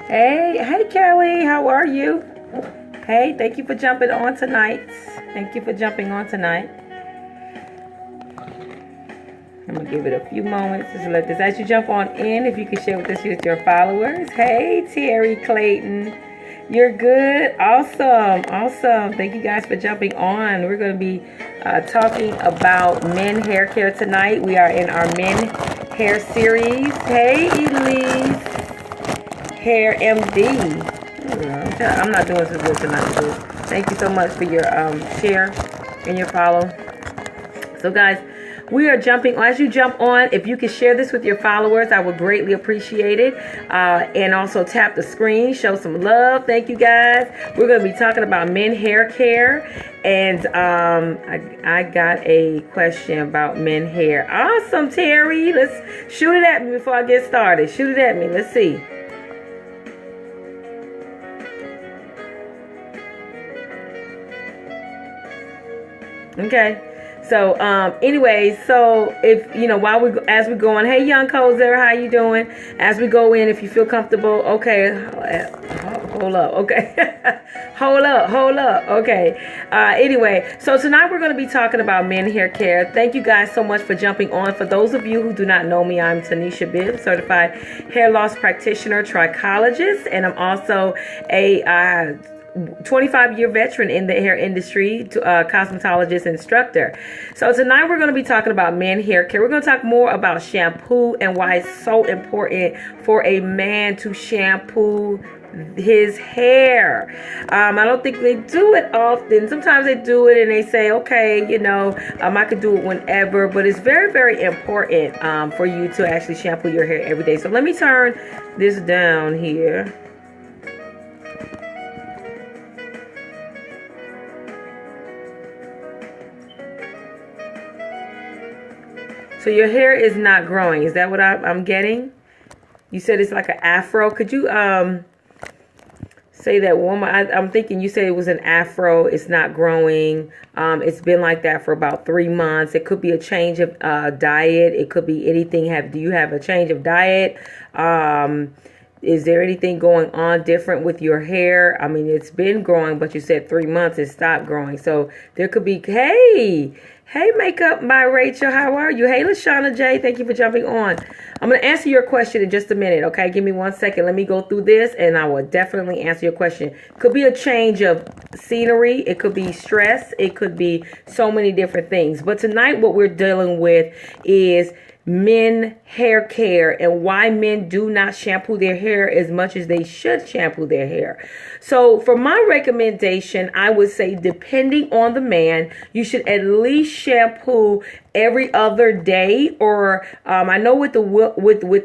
Hey Kelly, how are you? Hey, thank you for jumping on tonight. Thank you for jumping on tonight. I'm gonna give it a few moments to let this. As you jump on in, if you can share with us with your followers. Hey, Terry Clayton, you're good. Awesome. Thank you guys for jumping on. We're gonna be talking about men hair care tonight. We are in our men hair series. Hey, Elise, Hair MD. I'm not doing so good tonight, dude. Thank you so much for your share and your follow. So, guys, we are jumping. As you jump on, if you could share this with your followers, I would greatly appreciate it. And also tap the screen, show some love. Thank you, guys. We're going to be talking about men hair care. And I got a question about men hair. Awesome, Terry. Let's shoot it at me before I get started. Shoot it at me. Let's see. Okay. So, anyways, so if, as we go on, hey, young Kozer, how you doing? As we go in, if you feel comfortable, okay, hold up, okay, hold up, okay. Anyway, so tonight we're going to be talking about men hair care. Thank you guys so much for jumping on. For those of you who do not know me, I'm TenishaBibbs, certified hair loss practitioner, trichologist, and I'm also a 25-year veteran in the hair industry, cosmetologist instructor. So tonight we're going to be talking about men hair care. We're going to talk more about shampoo and why it's so important for a man to shampoo his hair. I don't think they do it often. Sometimes they do it and they say, okay, I could do it whenever, but it's very, very important for you to actually shampoo your hair every day. So let me turn this down here. So your hair is not growing. Is that what I'm getting? You said it's like an afro. Could you say that one more? I'm thinking you said it was an afro. It's not growing. It's been like that for about 3 months. It could be a change of diet. It could be anything. Do you have a change of diet? Is there anything going on different with your hair? I mean, it's been growing, but you said 3 months it stopped growing. So there could be, Hey, Makeup by Rachel, how are you? Hey, LaShawna J, thank you for jumping on. I'm going to answer your question in just a minute, okay? Give me 1 second. Let me go through this, and I will definitely answer your question. Could be a change of scenery. It could be stress. It could be so many different things. But tonight what we're dealing with is men hair care and why men do not shampoo their hair as much as they should shampoo their hair. So for my recommendation, I would say depending on the man, you should at least shampoo every other day, or I know with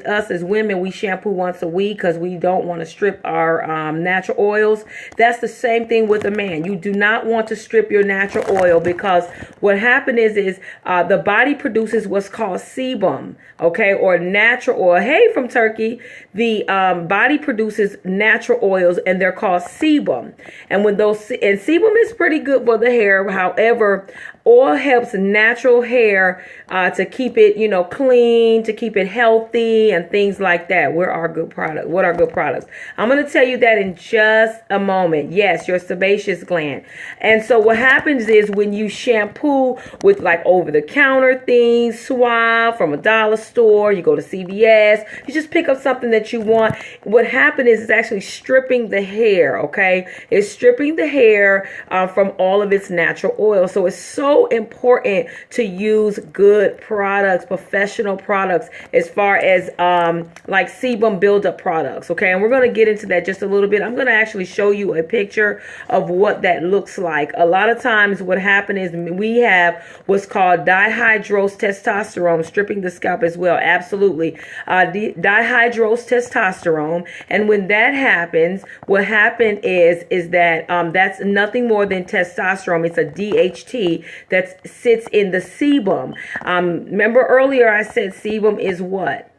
us as women, we shampoo once a week because we don't want to strip our natural oils. That's the same thing with a man. You do not want to strip your natural oil because what happens is the body produces what's called sebum, okay, or natural oil. Hey, from Turkey, the body produces natural oils and they're called sebum. And when sebum is pretty good for the hair. However, oil helps natural hair to keep it, clean, to keep it healthy and things like that. What are good products? I'm going to tell you that in just a moment. Yes, your sebaceous gland. And so what happens is when you shampoo with like over-the-counter things, Suave from a dollar store, you go to CVS, you just pick up something that you want. What happens is it's actually stripping the hair, okay? It's stripping the hair from all of its natural oil. So it's so important to use good products, professional products, as far as like sebum buildup products, okay? And we're going to get into that just a little bit. I'm going to actually show you a picture of what that looks like. A lot of times what happens is we have what's called dihydrous testosterone stripping the scalp as well. Absolutely. Dihydrous testosterone. And when that happens, what happens is that that's nothing more than testosterone. It's a DHT that sits in the sebum. Remember earlier I said sebum is what?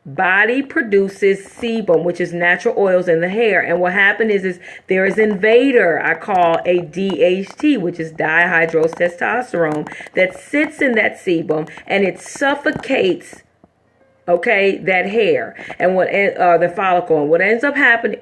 body produces sebum, which is natural oils in the hair. And what happened is there is invader, I call a DHT, which is dihydrotestosterone, that sits in that sebum and it suffocates, okay, that hair and the follicle. And what ends up happening,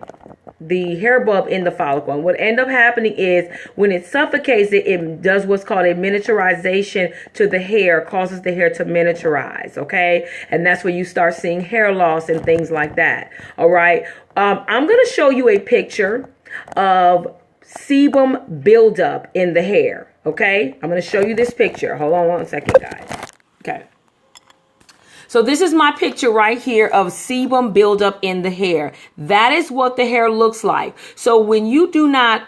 the hair bulb in the follicle. And what ends up happening is when it suffocates it, it does what's called a miniaturization to the hair, causes the hair to miniaturize, okay? And that's where you start seeing hair loss and things like that, all right? I'm going to show you a picture of sebum buildup in the hair, okay? I'm going to show you this picture. Hold on one second, guys. Okay. So this is my picture right here of sebum buildup in the hair. That is what the hair looks like. So when you do not,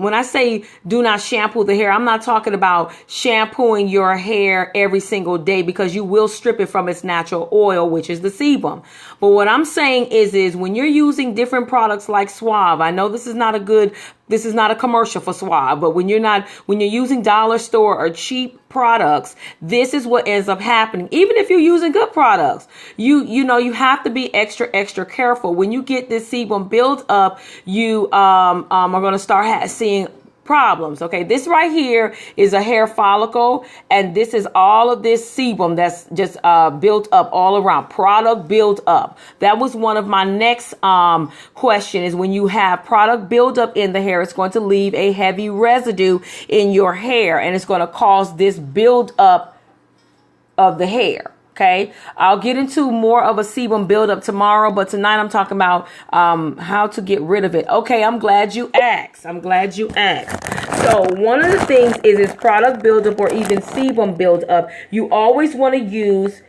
when I say do not shampoo the hair, I'm not talking about shampooing your hair every single day, because you will strip it from its natural oil, which is the sebum. But what I'm saying is when you're using different products like Suave, I know this is not a commercial for Suave, but when you're using dollar store or cheap products, this is what ends up happening. Even if you're using good products, you have to be extra careful. When you get this sebum built up, you are going to start seeing problems. Okay, this right here is a hair follicle, and this is all of this sebum that's just built up all around, product build up. That was one of my next question, is when you have product build up in the hair, it's going to leave a heavy residue in your hair, and it's going to cause this build up of the hair. Okay, I'll get into more of a sebum buildup tomorrow, but tonight I'm talking about how to get rid of it. Okay, I'm glad you asked. So one of the things is product buildup or even sebum buildup. You always want to use.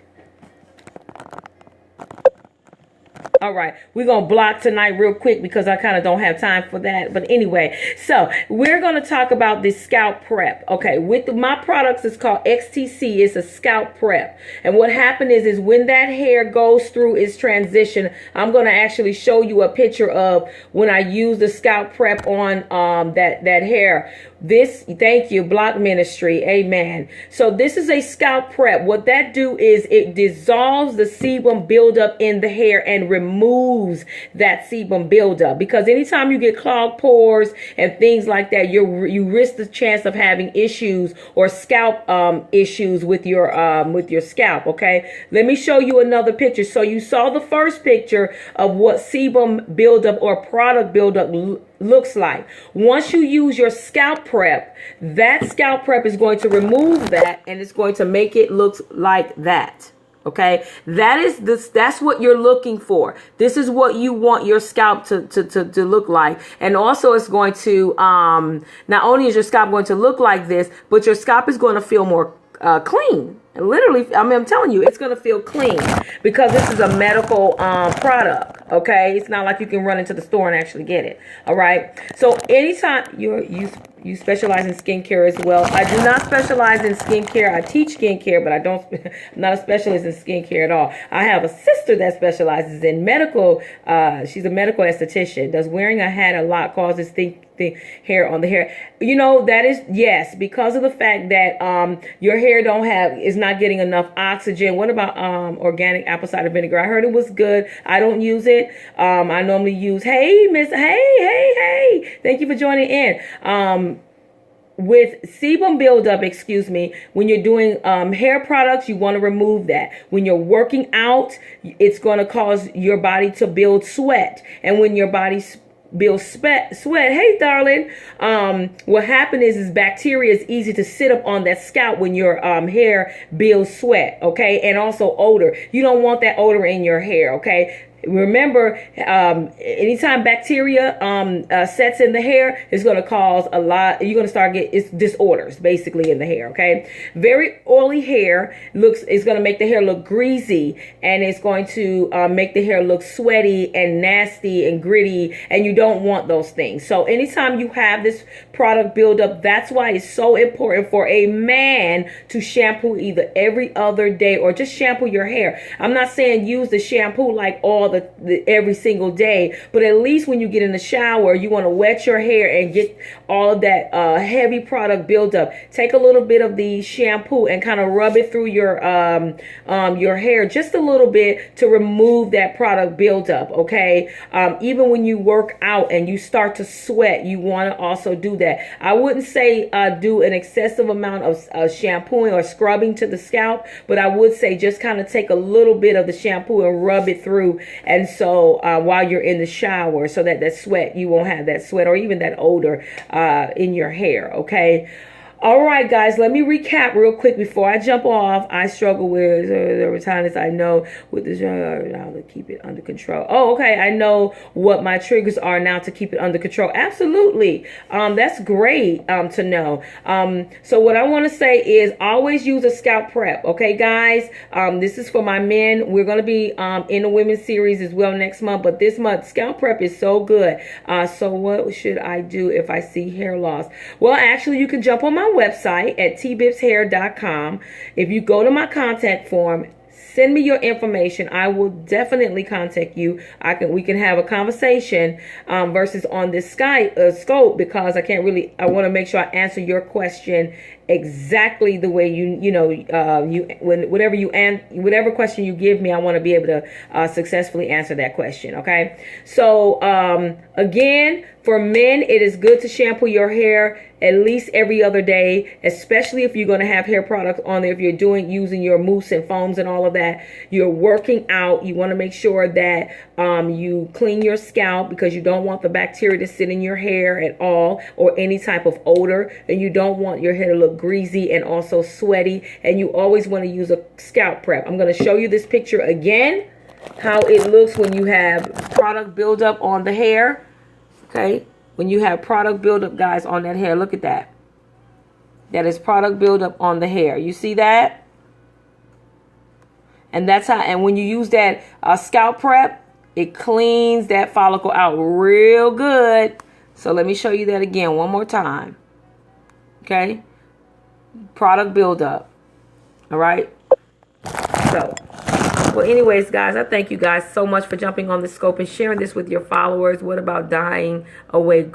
All right, we're going to block tonight real quick because I kind of don't have time for that. But anyway, so we're going to talk about the scalp prep. Okay, with my products, it's called XTC. It's a scalp prep. And what happened is when that hair goes through its transition, I'm going to actually show you a picture of when I use the scalp prep on that hair. Thank you, Block Ministry. Amen. So this is a scalp prep. What that do is it dissolves the sebum buildup in the hair and removes that sebum buildup. Because anytime you get clogged pores and things like that, you risk the chance of having issues or scalp issues with your scalp. Okay. Let me show you another picture. So you saw the first picture of what sebum buildup or product buildup looks like. Once you use your scalp prep, that scalp prep is going to remove that, and it's going to make it look like that. Okay, that's what you're looking for. This is what you want your scalp to look like. And also it's going to not only is your scalp going to look like this, but your scalp is going to feel more clean. Literally, I'm telling you, it's going to feel clean because this is a medical product. Okay, it's not like you can run into the store and actually get it. All right. So anytime you specialize in skincare as well. I do not specialize in skincare. I teach skincare, but I'm not a specialist in skincare at all. I have a sister that specializes in medical. She's a medical esthetician. Does wearing a hat a lot causes the hair on the hair? You know, that is, yes, because of the fact that your hair is not getting enough oxygen. What about organic apple cider vinegar? I heard it was good. I don't use it. I normally use, hey, thank you for joining in. With sebum buildup, when you're doing hair products, you want to remove that. When you're working out, it's going to cause your body to build sweat. And when your body builds sweat, hey darling, what happened is bacteria is easy to sit up on that scalp when your hair builds sweat. Okay, and also odor. You don't want that odor in your hair. Okay. Remember, anytime bacteria sets in the hair, it's going to cause a lot. You're going to start getting disorders basically in the hair. Okay, very oily hair is going to make the hair look greasy, and it's going to make the hair look sweaty and nasty and gritty, and you don't want those things. So anytime you have this product buildup, that's why it's so important for a man to shampoo either every other day or just shampoo your hair. I'm not saying use the shampoo like all every single day, but at least when you get in the shower, you want to wet your hair and get all of that heavy product buildup. Take a little bit of the shampoo and kind of rub it through your hair just a little bit to remove that product buildup. Okay, even when you work out and you start to sweat, you want to also do that. I wouldn't say do an excessive amount of shampooing or scrubbing to the scalp, but I would say just kind of take a little bit of the shampoo and rub it through, and so while you're in the shower, so that sweat, you won't have that sweat or even that odor in your hair. Okay. All right, guys, let me recap real quick before I jump off. I struggle with dermatitis. I know with this now to keep it under control. Oh, okay. I know what my triggers are now to keep it under control. Absolutely. That's great to know. So what I want to say is always use a scalp prep. Okay, guys. This is for my men. We're going to be in the women's series as well next month, but this month scalp prep is so good. So what should I do if I see hair loss? Well, actually, you can jump on my website at TenishaBibbs.com. If you go to my contact form, send me your information. I will definitely contact you. We can have a conversation versus on this scope, because I want to make sure I answer your question exactly the way whatever question you give me, I want to be able to successfully answer that question. Okay. So again, for men, it is good to shampoo your hair at least every other day, especially if you're going to have hair products on there. If you're using your mousse and foams and all of that, you're working out. You want to make sure that you clean your scalp, because you don't want the bacteria to sit in your hair at all, or any type of odor, and you don't want your hair to look greasy and also sweaty. And you always want to use a scalp prep. I'm going to show you this picture again, how it looks when you have product buildup on the hair. Okay, when you have product buildup, guys, on that hair, look at that. That is product buildup on the hair. You see that? And that's how. And when you use that scalp prep, it cleans that follicle out real good. So let me show you that again one more time. Okay, product buildup. All right. So. Well, anyways, guys, I thank you guys so much for jumping on the scope and sharing this with your followers. What about dying away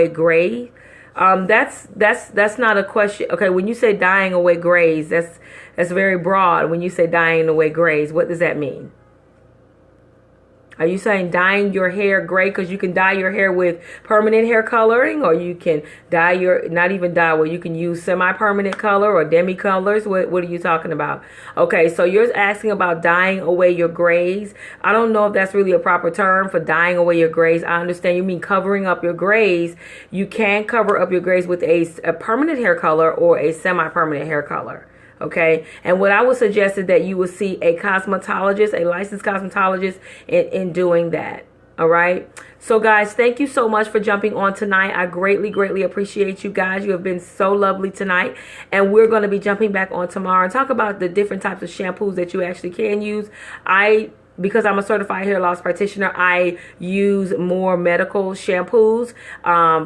gray? That's not a question. Okay, when you say dying away grays, that's very broad. When you say dying away grays, what does that mean? Are you saying dyeing your hair gray? Because you can dye your hair with permanent hair coloring, or you can dye you can use semi-permanent color or demi-colors. What are you talking about? Okay, so you're asking about dyeing away your grays. I don't know if that's really a proper term for dyeing away your grays. I understand you mean covering up your grays. You can cover up your grays with a permanent hair color or a semi-permanent hair color. Okay, and what I would suggest is that you will see a cosmetologist, a licensed cosmetologist, in doing that. All right. So, guys, thank you so much for jumping on tonight. I greatly, greatly appreciate you guys. You have been so lovely tonight. And we're going to be jumping back on tomorrow and talk about the different types of shampoos that you actually can use. Because I'm a certified hair loss practitioner, I use more medical shampoos.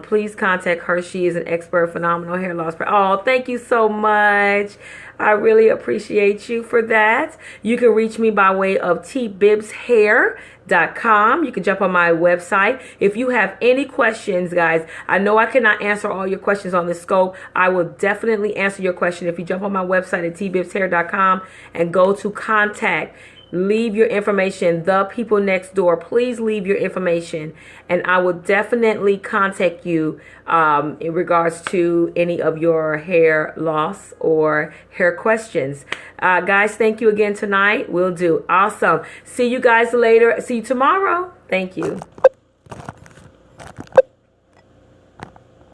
Please contact her. She is an expert, phenomenal hair loss. Oh, thank you so much. I really appreciate you for that. You can reach me by way of TenishaBibbsHair.com. You can jump on my website. If you have any questions, guys, I know I cannot answer all your questions on this scope. I will definitely answer your question if you jump on my website at TenishaBibbsHair.com and go to contact. Leave your information. The people next door, please leave your information, and I will definitely contact you in regards to any of your hair loss or hair questions. Guys, thank you again tonight. Will do. Awesome. See you guys later. See you tomorrow. Thank you.